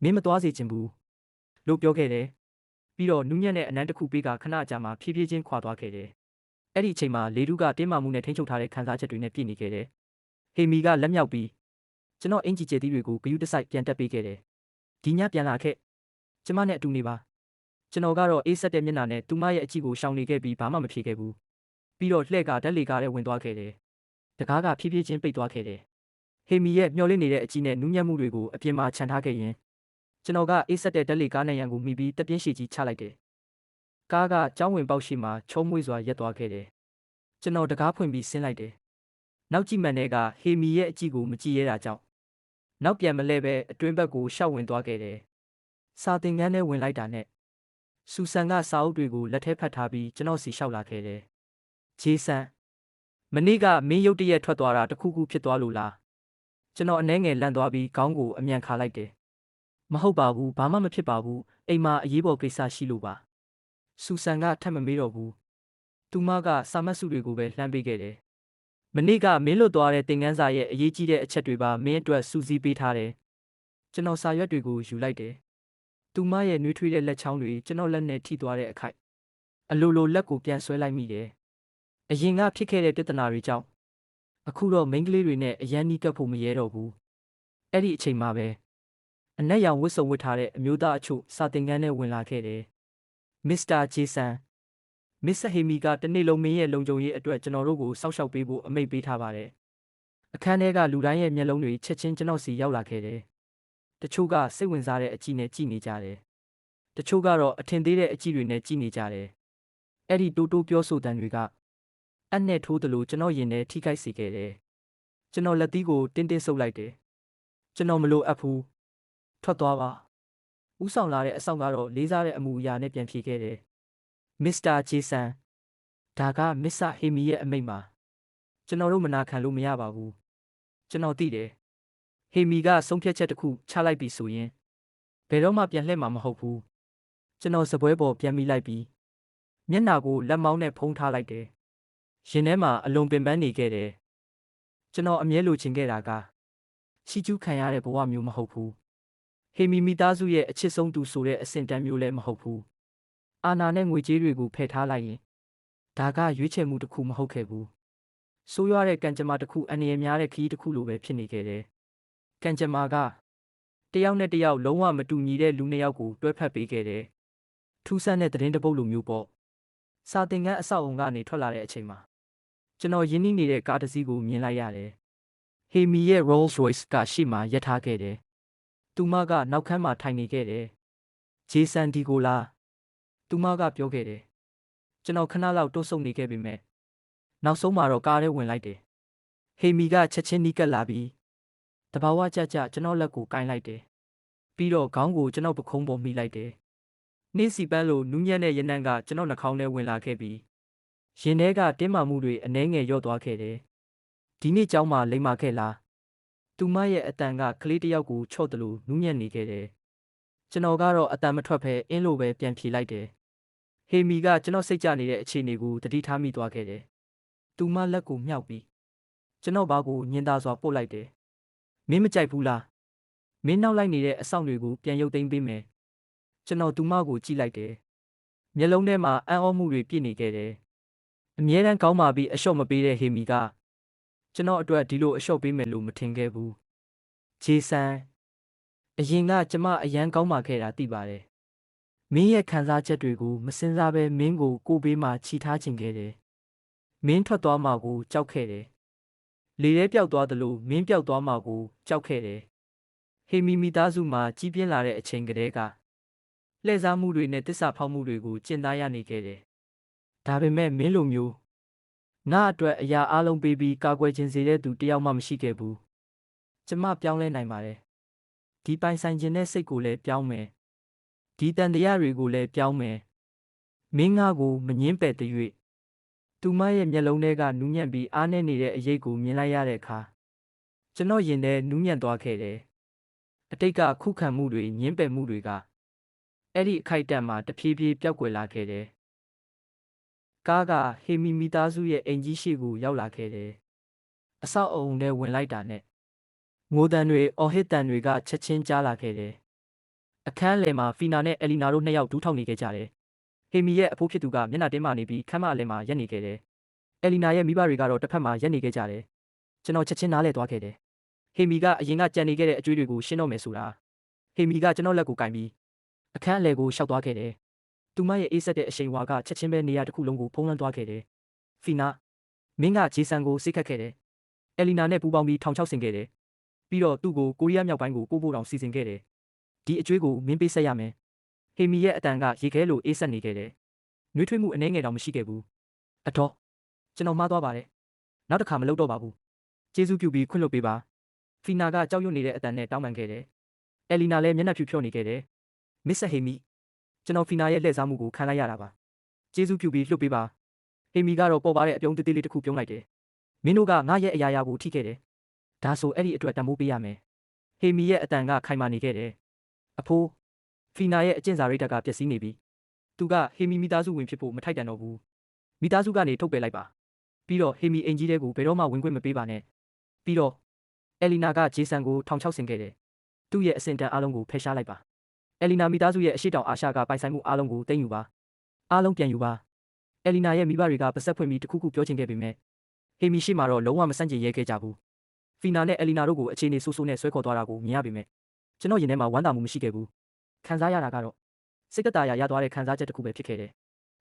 းမင်းမသွားစေချင်ဘူးလို့ပြောခဲ့တယ်ပြီးတော့နူးညံ့တဲ့အနမ်းတစ်ခုပေးကခဏအကြာမှာဖြည်းဖြည်းချင်းခွာသွားခဲ့တယ်အဲ့ဒီအချိန်မှာလေတုကတင်းမာမှုနဲ့ထိန်းချုပ်ထားတဲ့ခံစားချက်တွေနဲ့ပြည့်နေခဲ့တယ်ဟေမီကလက်မြောက်ပြီးကျွန်တော်အင်ဂျီကျဲသီးတွေကိုဂယုတစိုက်ပြန်တက်ပေးခဲ့တယ်ဒီညပြန်လာခဲ့ကျမနဲ့အတူနေပါကျွန်တော်ကတော့အေးဆက်တဲ့မျက်နှာနဲ့သူမရဲ့အကြည့်ကိုရှောင်နေခဲ့ပြီးဘာမှမဖြေခဲ့ဘူးပြီးတော့လှဲ့ကဓာတ်လေကားထဲဝင်သွားခဲ့တယ်တကားကဖြည်းဖြည်းချင်းပိတ်သွားခဲ့တယ်ဟေမီရဲ့မျောလင့်နေတဲ့အကြည့်နဲ့နူးညံ့မှုတွေကိုအပြင်မှာခြံထားခဲ့ရင်ကျွန်တော်ကအေးဆက်တဲ့ဓာတ်လေကားနဲ့ရန်ကိုမိပြီးတပြင်းရှည်ကြီးချလိုက်တယ်ကားကကျောင်းဝင်ပေါက်ရှိမှာချုံးမွေ့စွာရက်သွားခဲ့တယ်ကျွန်တော်တကားဖွင့်ပြီးဆင်းလိုက်တယ်နောက်ကြည့်မှန်တဲ့ကဟေမီရဲ့အကြည့်ကိုမကြည့်ရတာကြောင့်နောက်ပြန်မလဲပဲအတွင်းဘက်ကိုရှောက်ဝင်သွားခဲ့တယ်စာသင်ခန်းထဲဝင်လိုက်တာနဲ့ဆူဆန်ကစာအုပ်တွေကိုလက်ထဲဖတ်ထားပြီးကျွန်တော်စီလျှောက်လာခဲ့တယ်ဂျေဆန်မနေ့ကမင်းရုတ်တရက်ထွက်သွားတာတခုခုဖြစ်သွားလို့လား ကျွန်တော်အနှဲငယ်လန့်သွားပြီးခေါင်းကိုအမြန်ခါလိုက်တယ်မဟုတ်ပါဘူးဘာမှမဖြစ်ပါဘူးအိမ်မှာအရေးပေါ်ကိစ္စရှိလို့ပါဆူဆန်ကထပ်မမေးတော့ဘူးသူမကစာမတ်စုတွေကိုပဲလှမ်းပေးခဲ့တယ်မနေ့ကမင်းလွတ်သွားတဲ့သင်ခန်းစာရဲ့အရေးကြီးတဲ့အချက်တွေပါမင်းအတွက်စူးစီးပေးထားတယ်ကျွန်တော်စာရွက်တွေကိုယူလိုက်တယ်သူမရဲ့နှွေးထွေးတဲ့လက်ချောင်းတွေကျွန်တော်လက်နဲ့ထိသွားတဲ့အခိုက်အလိုလိုလက်ကိုပြန်ဆွဲလိုက်မိတယ်အရင်ကဖြစ်ခဲ့တဲ့ပြဿနာတွေကြောင့်အခုတော့မိန်းကလေးတွေနဲ့အရန်နီးကပ်ဖို့မရဲတော့ဘူးအဲ့ဒီအချိန်မှာပဲအနက်ရောင်ဝတ်စုံဝတ်ထားတဲ့အမျိုးသားအချို့စာသင်ခန်းထဲဝင်လာခဲ့တယ်မစ္စတာဂျေဆန်မစ္စဟေမီကတနေ့လုံးမင်းရဲ့လုံခြုံရေးအတွက်ကျွန်တော်တို့ကိုစောင့်ရှောက်ပေးဖို့အမိန့်ပေးထားပါတယ်အခန်းထဲကလူတိုင်းရဲ့မျက်လုံးတွေချက်ချင်းကျွန်တော်စီရောက်လာခဲ့တယ်တချို့ကစိတ်ဝင်စားတဲ့အကြည့်နဲ့ကြည့်နေကြတယ်တချို့ကတော့အထင်သေးတဲ့အကြည့်တွေနဲ့ကြည့်နေကြတယ်အဲ့ဒီတိုးတိုးပြောဆိုတန်တွေကအနဲ့ထိုးသလိုကျွန်တော်ရင်ထဲထိခိုက်စေခဲ့တယ်ကျွန်တော်လက်သီးကိုတင်းတင်းဆုပ်လိုက်တယ်ကျွန်တော်မလိုအပ်ဘူးထွက်သွားပါဥဆောင်လာတဲ့အဆောင်ကတော့လေးစားတဲ့အမူအရာနဲ့ပြန်ဖြေခဲ့တယ်မစ္စတာဂျေဆန်ဒါကမစ္စဟေမီရဲ့အမိန့်ပါကျွန်တော်တို့မနာခံလို့မရပါဘူးကျွန်တော်သိတယ်ဟေမီကဆုံးဖြတ်ချက်တစ်ခုချလိုက်ပြီဆိုရင်ဘယ်တော့မှပြန်လှည့်မှာမဟုတ်ဘူးကျွန်တော်စပွဲပေါ်ပြန်မိလိုက်ပြီးမျက်နှာကိုလက်မောင်းနဲ့ဖုံးထားလိုက်တယ်ရင်ထဲမှာအလွန်ပင်ပန်းနေခဲ့တယ်ကျွန်တော်အမြဲလိုချင်ခဲ့တာကချီကျူးခံရတဲ့ဘဝမျိုးမဟုတ်ဘူးဟေမီမိသားစုရဲ့အချစ်ဆုံးသူဆိုတဲ့အဆင့်တန်းမျိုးလည်းမဟုတ်ဘူးအာနာနဲ့ငွေကြေးတွေကိုဖယ်ထားလိုက်ရင်ဒါကရွေးချယ်မှုတစ်ခုမဟုတ်ခဲ့ဘူးဆိုးရွားတဲ့ကံကြမ္မာတစ်ခုအန္တရာယ်များတဲ့ခရီးတစ်ခုလိုပဲဖြစ်နေခဲ့တယ်ကံကြမ္မာကတယောက်နဲ့တယောက်လုံးဝမတူညီတဲ့လူနှစ်ယောက်ကိုတွဲဖက်ပေးခဲ့တယ်ထူးဆန်းတဲ့သတင်းတစ်ပုဒ်လိုမျိုးပေါ့စာသင်ခန်းအဆောက်အုံကနေထွက်လာတဲ့အချိန်မှာကျွန်တော်ရင်းနှီးနေတဲ့ကားတစ်စီးကိုမြင်လိုက်ရတယ်ဟေမီရဲ့ Rolls Royce ကရှေ့မှာရပ်ထားခဲ့တယ်သူမကနောက်ခန်းမှာထိုင်နေခဲ့တယ်ဂျေဆန်ဒီကိုလာသူမကပြောခဲ့တယ်ကျွန်တော်ခဏလောက်တွန့်ဆုတ်နေခဲ့ပေမဲ့နောက်ဆုံးမှာတော့ကားထဲဝင်လိုက်တယ်ဟေမီကချက်ချင်းနီးကပ်လာပြီးတဘာဝကြကြကျွန်တော်လက်ကိုကိုင်းလိုက်တယ်ပြီးတော့ခေါင်းကိုကျွန်တော်ပခုံးပေါ်မိလိုက်တယ်နှင်းစီပန်းလိုနူးညံ့တဲ့ရနံ့ကကျွန်တော်နှာခေါင်းထဲဝင်လာခဲ့ပြီးရင်ထဲကတင်းမာမှုတွေအနှဲငယ်လျော့သွားခဲ့တယ်ဒီနေ့ကျောင်းမှာလိမ္မာခဲ့လားသူမရဲ့အတန်ကကလေးတစ်ယောက်ကိုချော့တယ်လို့နူးညံ့နေခဲ့တယ်ကျွန်တော်ကတော့အတန်မထွက်ဘဲအင်းလိုပဲပြန်ဖြေလိုက်တယ်ဟေမီကကျွန်တော်စိတ်ကြနေတဲ့အခြေအနေကိုတတိထားမိသွားခဲ့တယ်သူမလက်ကိုမြှောက်ပြီးကျွန်တော်ဘာကိုညင်သာစွာပို့လိုက်တယ်မင်းမကြိုက်ဘူးလားမင်းနောက်လိုက်နေတဲ့အဆောင်တွေကိုပြန်ရုပ်သိမ်းပေးမယ်ကျွန်တော်သူမကိုကြည့်လိုက်တယ်မျက်လုံးထဲမှာအံ့ဩမှုတွေပြည့်နေခဲ့တယ်အမြဲတမ်းကောင်းပါပြီးအလျှော့မပေးတဲ့ဟေမီကကျွန်တော်အတွက်ဒီလိုအလျှော့ပေးမယ်လို့မထင်ခဲ့ဘူးဂျေဆန်အရင်ကကျမအရန်ကောင်းပါခဲ့တာသိပါတယ်မင်းရဲ့ခံစားချက်တွေကိုမစင်စားပဲမင်းကိုကိုယ်ဘေးမှာခြိထားခြင်းခဲ့တယ်မင်းထွက်သွားမှာကိုကြောက်ခဲ့တယ်လေထဲပျောက်သွားသလိုမင်းပျောက်သွားမှာကိုကြောက်ခဲ့တယ်ဟေမီမိသားစုမှာကြီးပြင်းလာတဲ့အချိန်ကတည်းကလှည့်စားမှုတွေနဲ့တစ္ဆာဖောက်မှုတွေကိုကျင့်သားရနေခဲ့တယ်ဒါပေမဲ့မင်းလိုမျိုးငါအတွက်အရာအလုံးပေးပြီးကာကွယ်ခြင်းစေတဲ့သူတယောက်မှမရှိခဲ့ဘူးကျမပြောင်းလဲနိုင်ပါတယ်ဒီပိုင်ဆိုင်ခြင်းနဲ့စိတ်ကိုလည်းပြောင်းမယ်ဒီတန်တရားတွေကိုလည်းပြောင်းမယ်မင်းငါကိုမငင်းပယ်တဲ့၍သူမရဲ့မျက်လုံးထဲကနူးညံ့ပြီးအားနည်းနေတဲ့အရေးကိုမြင်လိုက်ရတဲ့အခါကျွန်တော်ရင်ထဲနူးညံ့သွားခဲ့တယ်အတိတ်ကခုခံမှုတွေငင်းပယ်မှုတွေကအဲ့ဒီအခိုက်အတန့်မှာတဖြည်းဖြည်းပျောက်ကွယ်လာခဲ့တယ်ကားကဟေမီမိသားစုရဲ့အိမ်ကြီးရှိကိုရောက်လာခဲ့တယ်အဆောက်အအုံထဲဝင်လိုက်တာနဲ့ငိုတန်တွေအော်ဟစ်တန်တွေကချက်ချင်းကြားလာခဲ့တယ်အခန်းလယ်မှာဖီနာနဲ့အလီနာတို့နှစ်ယောက်ဒူးထောက်နေခဲ့ကြတယ်ဟေမီရဲ့အဖိုးဖြစ်သူကမျက်နှာတင်းမာနေပြီးခမ်းမအလယ်မှာရပ်နေခဲ့တယ်အလီနာရဲ့မိဘတွေကတော့တစ်ဖက်မှာရပ်နေခဲ့ကြတယ်ကျွန်တော်ချက်ချင်းနားလဲသွားခဲ့တယ်ဟေမီကအရင်ကကြံနေခဲ့တဲ့အကြွေးတွေကိုရှင်းတော့မယ်ဆိုတာဟေမီကကျွန်တော်လက်ကိုကင်ပြီးအခန်းအလယ်ကိုရှောက်သွားခဲ့တယ်သူမရဲ့အေးဆက်တဲ့အရှိန်ဝါကချက်ချင်းပဲနေရာတစ်ခုလုံးကိုဖုံးလွှမ်းသွားခဲ့တယ်ဖီနာမင်းကဂျေဆန်ကိုစိတ်ခတ်ခဲ့တယ်အလီနာနဲ့ပူးပေါင်းပြီးထောင်ချောက်ဆင်ခဲ့တယ်ပြီးတော့သူ့ကိုကိုရီးယားမြောက်ပိုင်းကိုပို့ဖို့တောင်စီစဉ်ခဲ့တယ်ဒီအကြွေးကိုမင်းပေးဆက်ရမယ်ဟေမီရဲ့အတန်ကရေခဲလိုအေးဆက်နေခဲ့တယ်နှွေးထွေးမှုအနှဲငယ်တောင်မရှိခဲ့ဘူးအတော်ကျွန်တော်မှားသွားပါတယ်နောက်တစ်ခါမလုပ်တော့ပါဘူးကျေးဇူးပြုပြီးခွင့်လွှတ်ပေးပါဖီနာကကြောက်ရွံ့နေတဲ့အတန်နဲ့တောင်းပန်ခဲ့တယ်အလီနာလည်းမျက်နှာဖြူဖြော့နေခဲ့တယ်မစ္စဟေမီကျွန်တော်ဖီနာရဲ့လှည့်စားမှုကိုခံလိုက်ရတာပါကျေးဇူးပြုပြီးလွှတ်ပေးပါဟေမီကတော့ပေါ်ပါတဲ့အပြုံးသေးသေးလေးတစ်ခုပြုံးလိုက်တယ်မင်းတို့ကငါရဲ့အရာရာကိုထိခဲ့တယ် ဒါဆိုအဲ့ဒီအတွက်တန်ဖိုးပေးရမယ်ဟေမီရဲ့အတန်ကခိုင်မာနေခဲ့တယ်အဖိုးဖီနာရဲ့အကျင့်စာရိတ္တကပျက်စီးနေပြီသူကဟေမီမိသားစုဝင်ဖြစ်ဖို့မထိုက်တန်တော့ဘူးမိသားစုကနေထုတ်ပယ်လိုက်ပါပြီးတော့ဟေမီအိမ်ကြီးတဲကိုဘယ်တော့မှဝင်ခွင့်မပေးပါနဲ့ပြီးတော့အဲလီနာကဂျေဆန်ကိုထောင်ချောက်ဆင်ခဲ့တယ်သူ့ရဲ့အစင်တန်အားလုံးကိုဖယ်ရှားလိုက်ပါအဲလီနာမိသားစုရဲ့အရှိတောင်အာရှကပိုင်ဆိုင်မှုအားလုံးကိုသိမ်းယူပါအားလုံးပြန်ယူပါအဲလီနာရဲ့မိဘတွေကပါဆက်ဖွင့်ပြီးတခုခုပြောချင်ခဲ့ပေမဲ့ဟေမီရှိမှတော့လုံးဝမဆန့်ကျင်ရဲခဲ့ကြဘူးဖီနာနဲ့အဲလီနာတို့ကိုအခြေအနေဆိုးဆိုးနဲ့ဆွဲခေါ်သွားတာကိုမြင်ရပေမဲ့ကျွန်တော်ရင်ထဲမှာဝမ်းသာမှုမရှိခဲ့ဘူးခံစားရတာကတော့စိတ်သက်သာရာရသွားတဲ့ခံစားချက်တစ်ခုပဲဖြစ်ခဲ့တယ်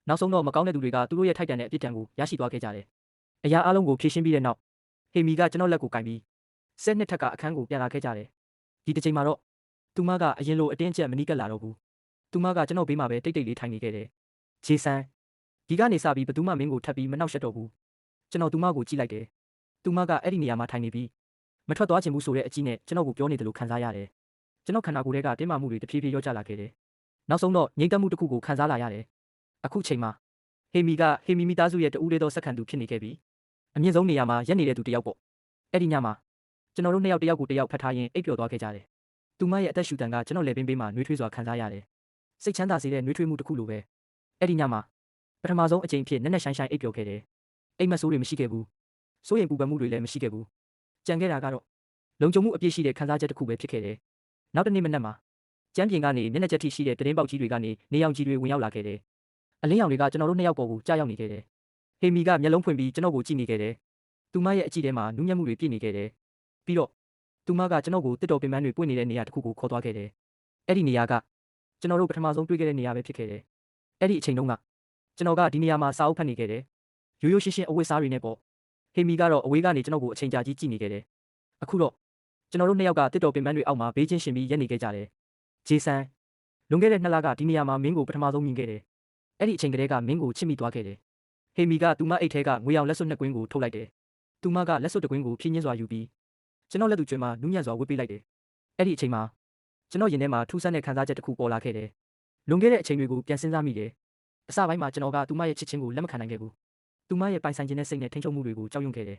နောက်ဆုံးတော့မကောင်းတဲ့သူတွေကသူတို့ရဲ့ထိုက်တန်တဲ့အပြစ်ဒဏ်ကိုရရှိသွားခဲ့ကြတယ်အရာအလုံးကိုဖြည့်ရှင်းပြီးတဲ့နောက်ဟေမီကကျွန်တော်လက်ကိုကင်ပြီး10နှစ်ထက်ကအခန်းကိုပြန်လာခဲ့ကြတယ်ဒီတစ်ချိန်မှာတော့သူမကအရင်လိုအတင်းအကျပ်မနီးကပ်လာတော့ဘူးသူမကကျွန်တော်ဘေးမှာပဲတိတ်တိတ်လေးထိုင်နေခဲ့တယ်ဂျေဆန်ဒီကနေစပြီးဘသူမှမင်းကိုထပ်ပြီးမနှောက်ယှက်တော့ဘူးကျွန်တော်သူမကိုကြည့်လိုက်တယ်သူမကအဲ့ဒီနေရာမှာထိုင်နေပြီးမထွက်သွားချင်ဘူးဆိုတဲ့အကြည့်နဲ့ကျွန်တော်ကိုပြောနေတယ်လို့ခံစားရတယ်ကျွန်တော်ခန္ဓာကိုယ်ထဲကတင်းမာမှုတွေတဖြည်းဖြည်းလျော့ကျလာခဲ့တယ်နောက်ဆုံးတော့ငြိမ်သက်မှုတစ်ခုကိုခံစားလာရတယ်အခုချိန်မှာဟေမီမိသားစုရဲ့တူးလေးသောစက္ကန့်သူဖြစ်နေခဲ့ပြီးအမြင့်ဆုံးနေရာမှာရက်နေတဲ့သူတယောက်ပေါ့အဲ့ဒီညမှာကျွန်တော်တို့နှစ်ယောက်တယောက်ကိုတယောက်ဖတ်ထားရင်အိပ်ပျော်သွားခဲ့ကြတယ်သူမရဲ့အသက်ရှူတန်ကကျွန်တော်လက်ပင်ပေးမှာနှွေးထွေးစွာခံစားရတယ်စိတ်ချမ်းသာစေတဲ့နှွေးထွေးမှုတစ်ခုလိုပဲအဲ့ဒီညမှာပထမဆုံးအကြိမ်ဖြစ်နက်နက်ရှိုင်းရှိုင်းအိပ်ပျော်ခဲ့တယ်အိမ်မက်ဆိုးတွေမရှိခဲ့ဘူးစိုးရိမ်ပူပန်မှုတွေလည်းမရှိခဲ့ဘူးကြံခဲ့တာကတော့လုံခြုံမှုအပြည့်ရှိတဲ့ခံစားချက်တစ်ခုပဲဖြစ်ခဲ့တယ်နောက်တစ်နေ့မနက်မှာကျမ်းပြင်ကနေမျက်နှာချက်ထိရှိတဲ့တရင်ပေါက်ကြီးတွေကနေနေရောင်ကြီးတွေဝင်ရောက်လာခဲ့တယ်အလင်းရောင်တွေကကျွန်တော်တို့နှစ်ယောက်ပေါ်ကိုကြားရောက်နေခဲ့တယ်ဟေမီကမျက်လုံးဖွင့်ပြီးကျွန်တော်ကိုကြည့်နေခဲ့တယ်သူမရဲ့အကြည့်ထဲမှာနူးညံ့မှုတွေပြည့်နေခဲ့တယ်ပြီးတော့သူမကကျွန်တော်ကိုတစ်တော်ပင်ပန်းတွေပွင့်နေတဲ့နေရာတစ်ခုကိုခေါ်သွားခဲ့တယ်အဲ့ဒီနေရာကကျွန်တော်တို့ပထမဆုံးတွေ့ခဲ့တဲ့နေရာပဲဖြစ်ခဲ့တယ်အဲ့ဒီအချိန်တုန်းကကျွန်တော်ကဒီနေရာမှာစာအုပ်ဖတ်နေခဲ့တယ်ရိုးရိုးရှင်းရှင်းအဝတ်စားတွေနဲ့ပေါ့ဟေမီကတော့အဝေးကနေကျွန်တော်ကိုအချိန်ကြာကြီးကြည့်နေခဲ့တယ်အခုတော့ကျွန်တော်တို့နှစ်ယောက်ကတစ်တော်ပင်ပန်းတွေအောက်မှာဘေးချင်းရှင်ပြီးရက်နေခဲ့ကြတယ်ဂျေဆန်လွန်ခဲ့တဲ့2 လကဒီနေရာမှာမင်းကိုပထမဆုံးမြင်ခဲ့တယ်အဲ့ဒီအချိန်ကလေးကမင်းကိုချစ်မိသွားခဲ့တယ်ဟေမီကသူမအိတ်ထဲကငွေရောင်လက်စွပ်နှစ်ကွင်းကိုထုတ်လိုက်တယ်သူမကလက်စွပ်တစ်ကွင်းကိုဖြင်းညင်းစွာယူပြီးကျွန်တော်လက်သူကျွဲမှာနူးညံ့စွာဝှက်ပေးလိုက်တယ်အဲ့ဒီအချိန်မှာကျွန်တော်ရင်ထဲမှာထူးဆန်းတဲ့ခံစားချက်တစ်ခုပေါ်လာခဲ့တယ်လွန်ခဲ့တဲ့အချိန်တွေကိုပြန်စဉ်းစားမိတယ်အစပိုင်းမှာကျွန်တော်ကသူမရဲ့ချစ်ချင်းကိုလက်မခံနိုင်ခဲ့ဘူးသူမရဲ့ပိုင်ဆိုင်ခြင်းနဲ့စိတ်နဲ့ထိန်းချုပ်မှုတွေကိုကြောက်ရွံ့ခဲ့တယ်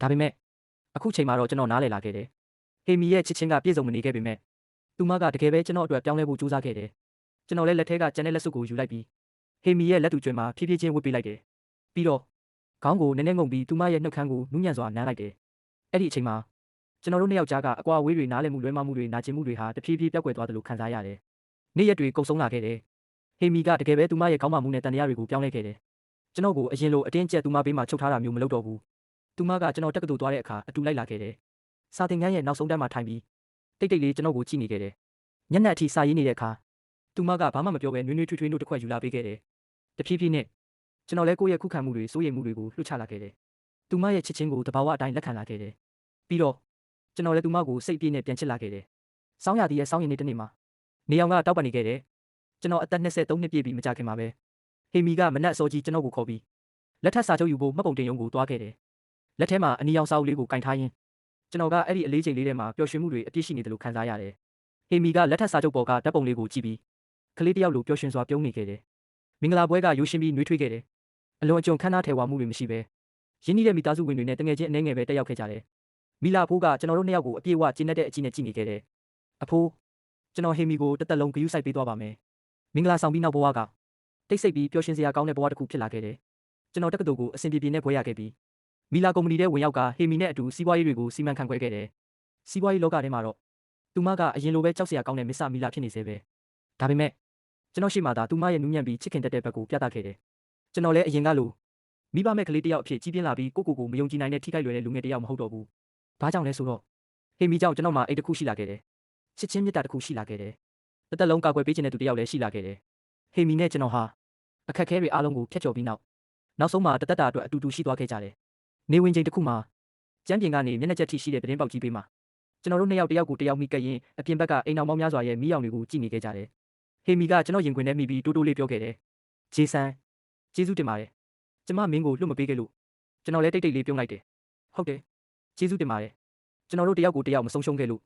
ဒါပေမဲ့အခုချိန်မှာတော့ကျွန်တော်နားလည်လာခဲ့တယ်ဟေမီရဲ့ချစ်ချင်းကပြည့်စုံမနေခဲ့ပေမဲ့သူမကတကယ်ပဲကျွန်တော်အတွက်ပြောင်းလဲဖို့ကြိုးစားခဲ့တယ်ကျွန်တော်လည်းလက်ထဲကကျန်တဲ့လက်စွပ်ကိုယူလိုက်ပြီးဟေမီရဲ့လက်သူကျွဲမှာဖြည်းဖြည်းချင်းဝှက်ပေးလိုက်တယ်ပြီးတော့ခေါင်းကိုနည်းနည်းငုံပြီးသူမရဲ့နှုတ်ခမ်းကိုနူးညံ့စွာနမ်းလိုက်တယ်အဲ့ဒီအချိန်မှာကျွန်တော်တို့နှစ်ယောက်ကြားကအကွာအဝေးတွေနားလည်မှုလွဲမှားမှုတွေနာကျင်မှုတွေဟာတဖြည်းဖြည်းပျောက်ကွယ်သွားတယ်လို့ခံစားရတယ်နေ့ရက်တွေကုန်ဆုံးလာခဲ့တယ်ဟေမီကတကယ်ပဲသူမရဲ့ခေါင်းမာမှုနဲ့တန်တရားတွေကိုပြောင်းလဲခဲ့တယ်ကျွန်တော်ကိုအရင်လိုအတင်းကျပ်သူမဘေးမှာချုပ်ထားတာမျိုးမလုပ်တော့ဘူးသူမကကျွန်တော်တက္ကသိုလ်သွားတဲ့အခါအတူလိုက်လာခဲ့တယ်စာသင်ခန်းရဲ့နောက်ဆုံးတန်းမှာထိုင်ပြီးတိတ်တိတ်လေးကျွန်တော်ကိုကြည့်နေခဲ့တယ်ညနေအထိစာရေးနေတဲ့အခါသူမကဘာမှမပြောဘဲနွေးနွေးထွေးထွေးတို့တစ်ခွက်ယူလာပေးခဲ့တယ်တဖြည်းဖြည်းနဲ့ကျွန်တော်လည်းကိုယ့်ရဲ့ခုခံမှုတွေစိုးရိမ်မှုတွေကိုလွှတ်ချလာခဲ့တယ်သူမရဲ့ချစ်ချင်းကိုတဘာဝအတိုင်းလက်ခံလာခဲ့တယ်ပြီးတော့ကျွန်တော်လည်းသူမကိုစိတ်ပြည့်နဲ့ပြန်ချစ်လာခဲ့တယ်စောင်းရသည်ရဲ့စောင်းရင်နေ့တစ်နေ့မှာနေအောင်ကတောက်ပန်နေခဲ့တယ်ကျွန်တော်အသက်23နှစ်ပြည့်ပြီးမကြခင်မှာပဲဟေမီကမနက်အစောကြီးကျွန်တော်ကိုခေါ်ပြီးလက်ထပ်စာချုပ်ယူဖို့မှတ်ပုံတင်ရုံကိုတွားခဲ့တယ်လက်ထဲမှာအနီရောင်စာအုပ်လေးကိုကင်ထားရင်းကျွန်တော်ကအဲ့ဒီအလေးချိန်လေးထဲမှာပျော်ရွှင်မှုတွေအပြည့်ရှိနေတယ်လို့ခံစားရတယ်ဟေမီကလက်ထပ်စာချုပ်ပေါ်ကဓာတ်ပုံလေးကိုကြည့်ပြီးကလေးတယောက်လိုပျော်ရွှင်စွာပြုံးနေခဲ့တယ်မင်္ဂလာပွဲကရိုးရှင်းပြီးနှွေးထွေးခဲ့တယ်အလွန်အကျွံခမ်းနားထည်ဝါမှုတွေမရှိဘဲရင်းနှီးတဲ့မိသားစုဝင်တွေနဲ့တငယ်ချင်းအနေငယ်ပဲတက်ရောက်ခဲ့ကြတယ်မီလာဖိုးကကျွန်တော်တို့နှစ်ယောက်ကိုအပြည့်အဝကျင်းတဲ့အကြည့်နဲ့ကြည့်နေခဲ့တယ်အဖိုးကျွန်တော်ဟေမီကိုတစ်သက်လုံးဂရုစိုက်ပေးသွားပါမယ်မင်္ဂလာဆောင်ပြီးနောက်ဘဝကတိတ်ဆိတ်ပြီးပျော်ရွှင်စရာကောင်းတဲ့ဘဝတစ်ခုဖြစ်လာခဲ့တယ်ကျွန်တော်တက္ကသိုလ်ကိုအဆင်ပြေပြေနဲ့ဘွဲ့ရခဲ့ပြီးမီလာကုမ္ပဏီထဲဝင်ရောက်ကဟေမီနဲ့အတူစီးပွားရေးတွေကိုစီမံခန့်ခွဲခဲ့တယ်စီးပွားရေးလောကထဲမှာတော့သူမကအရင်လိုပဲကြောက်စရာကောင်းတဲ့မစ္စမီလာဖြစ်နေသေးပဲဒါပေမဲ့ကျွန်တော်ရှိမှသာသူမရဲ့နူးညံ့ပြီးချစ်ခင်တတ်တဲ့ဘက်ကိုပြသခဲ့တယ်ကျွန်တော်လည်းအရင်ကလိုမိဘမဲ့ကလေးတယောက်အဖြစ်ကြီးပြင်းလာပြီးကိုကိုမယုံကြည်နိုင်တဲ့ထိခိုက်လွယ်တဲ့လူငယ်တယောက်မဟုတ်တော့ဘူးဘာကြောင့်လဲဆိုတော့ဟေမီကြောင့်ကျွန်တော်မှာအိတ်တစ်ခုရှိလာခဲ့တယ်ချစ်ချင်းမြတ်တာတစ်ခုရှိလာခဲ့တယ်တစ်သက်လုံးကာကွယ်ပေးခြင်းတဲ့သူတယောက်လည်းရှိလာခဲ့တယ်ဟေမီနဲ့ကျွန်တော်ဟာအခက်အခဲတွေအားလုံးကိုဖျက်ချော်ပြီးနောက်ဆုံးမှာတသက်တာအတွက်အတူတူရှိသွားခဲ့ကြတယ်နေဝင်ချိန်တစ်ခုမှာကျမ်းပြင်ကနေမျက်နှာချက်ထိရှိတဲ့သတင်းပေါက်ကြီးပေးမှာကျွန်တော်တို့နှစ်ယောက်တယောက်ကိုတယောက်မိကပ်ရင်အပြင်ဘက်ကအိမ်အောင်ပေါင်းများစွာရဲ့မီးရောင်တွေကိုကြည့်နေခဲ့ကြတယ်ဟေမီကကျွန်တော်ရင်ခွင်ထဲမိပြီးတိုးတိုးလေးပြောခဲ့တယ်ဂျေဆန်ကျေးဇူးတင်ပါတယ်ကျမမင်းကိုလွတ်မပေးခဲ့လို့ကျွန်တော်လည်းတိတ်တိတ်လေးပြုံးလိုက်တယ်ဟုတ်တယ်ကျေးဇူးတင်ပါတယ်ကျွန်တော်တို့တယောက်ကိုတယောက်မဆုံးရှုံးခဲ့လို့